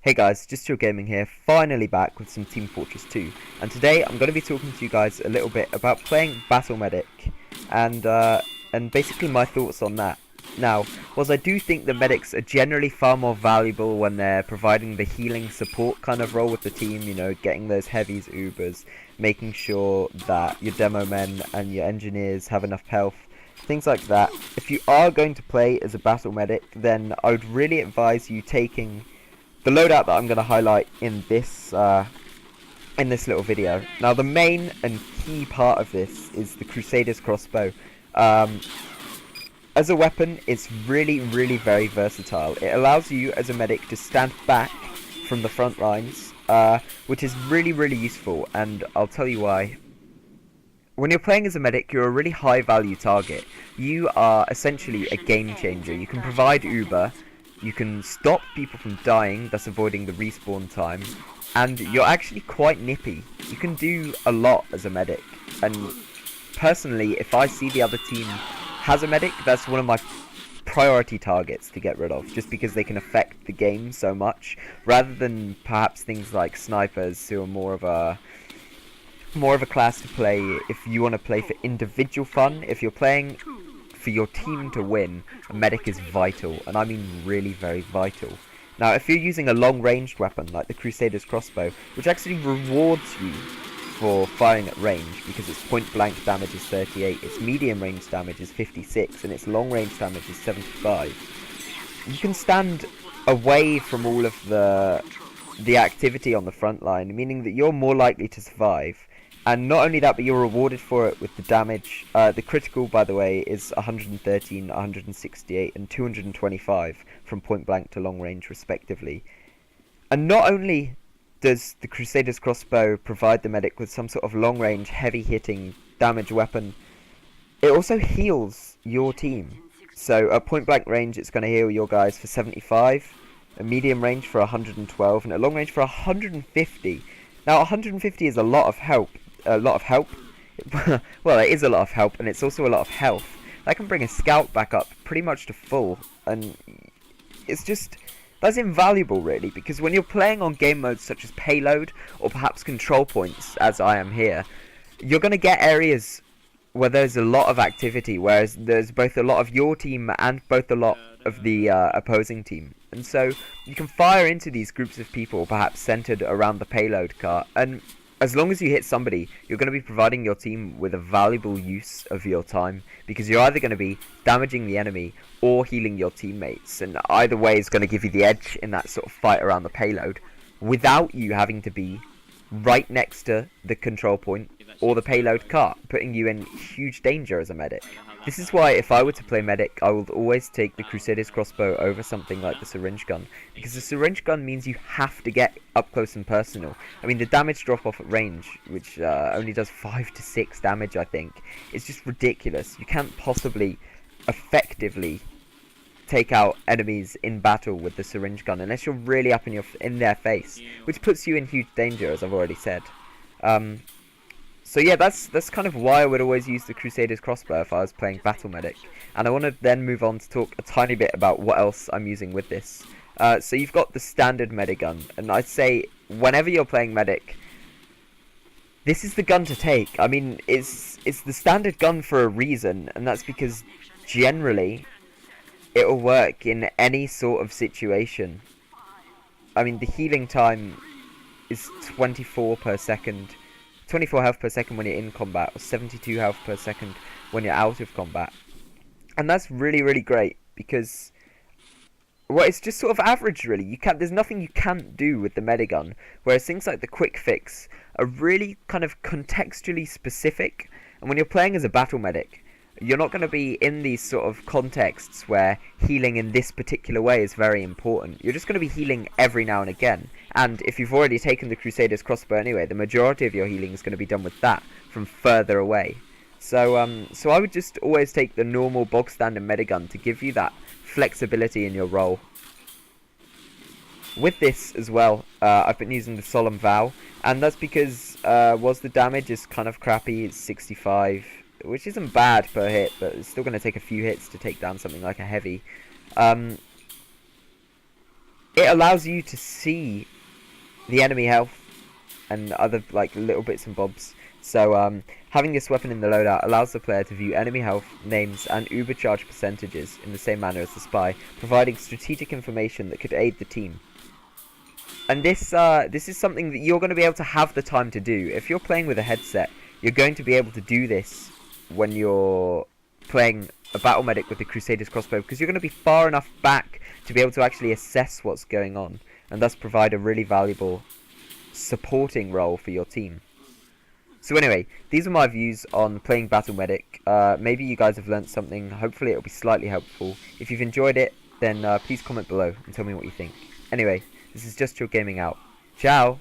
Hey guys, Just Your Gaming here, finally back with some Team Fortress 2, and today I'm going to be talking to you guys a little bit about playing Battle Medic, and basically my thoughts on that. Now, whilst I do think the medics are generally far more valuable when they're providing the healing support kind of role with the team, you know, getting those heavies, Ubers, making sure that your demo men and your engineers have enough health, things like that. If you are going to play as a Battle Medic, then I would really advise you taking the loadout that I'm going to highlight in this little video. Now, the main and key part of this is the Crusaders Crossbow. As a weapon, it's really very versatile. It allows you as a medic to stand back from the front lines, which is really useful, and I'll tell you why. When you're playing as a medic, you're a really high value target. You are essentially a game changer. You can provide Uber, you can stop people from dying, thus avoiding the respawn time, and you're actually quite nippy. You can do a lot as a medic, and personally, if I see the other team has a medic, that's one of my priority targets to get rid of, just because they can affect the game so much, rather than perhaps things like snipers, who are more of a class to play if you want to play for individual fun. If you're playing for your team to win, a medic is vital, and I mean really very vital. Now, if you're using a long-ranged weapon like the Crusaders Crossbow, which actually rewards you for firing at range, because its point-blank damage is 38, its medium-range damage is 56, and its long-range damage is 75, you can stand away from all of the activity on the front line, meaning that you're more likely to survive. And not only that, but you're rewarded for it with the damage. The critical, by the way, is 113, 168, and 225 from point blank to long range, respectively. And not only does the Crusaders Crossbow provide the medic with some sort of long range, heavy hitting damage weapon, it also heals your team. So at point blank range, it's going to heal your guys for 75, a medium range for 112, and a long range for 150. Now, 150 is a lot of help. Well, it is a lot of help, and it's also a lot of health. That can bring a scout back up pretty much to full, and that's invaluable, really, because when you're playing on game modes such as payload or perhaps control points, as I am here, you're going to get areas where there's a lot of activity, whereas there's both a lot of your team and both a lot of the opposing team. And so you can fire into these groups of people, perhaps centered around the payload cart, and as long as you hit somebody, you're going to be providing your team with a valuable use of your time, because you're either going to be damaging the enemy or healing your teammates, and either way is going to give you the edge in that sort of fight around the payload, without you having to be right next to the control point or the payload cart, putting you in huge danger as a medic. This is why, if I were to play medic, I would always take the Crusaders Crossbow over something like the syringe gun, because the syringe gun means you have to get up close and personal. I mean, the damage drop off at range, which only does 5 to 6 damage, I think, is just ridiculous. You can't possibly effectively take out enemies in battle with the syringe gun unless you're really up in their face, which puts you in huge danger, as I've already said. So yeah, that's kind of why I would always use the Crusaders Crossbow if I was playing Battle Medic. And I want to then move on to talk a tiny bit about what else I'm using with this. So you've got the standard medic gun, and I'd say whenever you're playing medic, this is the gun to take. I mean, it's the standard gun for a reason, and that's because generally it will work in any sort of situation. I mean, the healing time is 24 per second. 24 health per second when you're in combat, or 72 health per second when you're out of combat. And that's really great, because, well, it's just sort of average, really. There's nothing you can't do with the medigun, whereas things like the quick fix are really kind of contextually specific. And when you're playing as a battle medic, you're not going to be in these sort of contexts where healing in this particular way is very important. You're just going to be healing every now and again. And if you've already taken the Crusaders Crossbow anyway, the majority of your healing is going to be done with that from further away. So I would just always take the normal bog standard medigun to give you that flexibility in your role. With this as well, I've been using the Solemn Vow, and that's because the damage is kind of crappy. It's 65, which isn't bad per hit, but it's still going to take a few hits to take down something like a heavy. it allows you to see the enemy health and other like little bits and bobs. So having this weapon in the loadout allows the player to view enemy health, names, and ubercharge percentages in the same manner as the spy, providing strategic information that could aid the team. And this is something that you're going to be able to have the time to do. If you're playing with a headset, you're going to be able to do this when you're playing a battle medic with the Crusaders Crossbow, because you're going to be far enough back to be able to actually assess what's going on, and thus provide a really valuable supporting role for your team. So anyway, these are my views on playing Battle Medic. Maybe you guys have learnt something. Hopefully it'll be slightly helpful. If you've enjoyed it, then please comment below and tell me what you think. Anyway, this is Just Your Gaming Out. Ciao!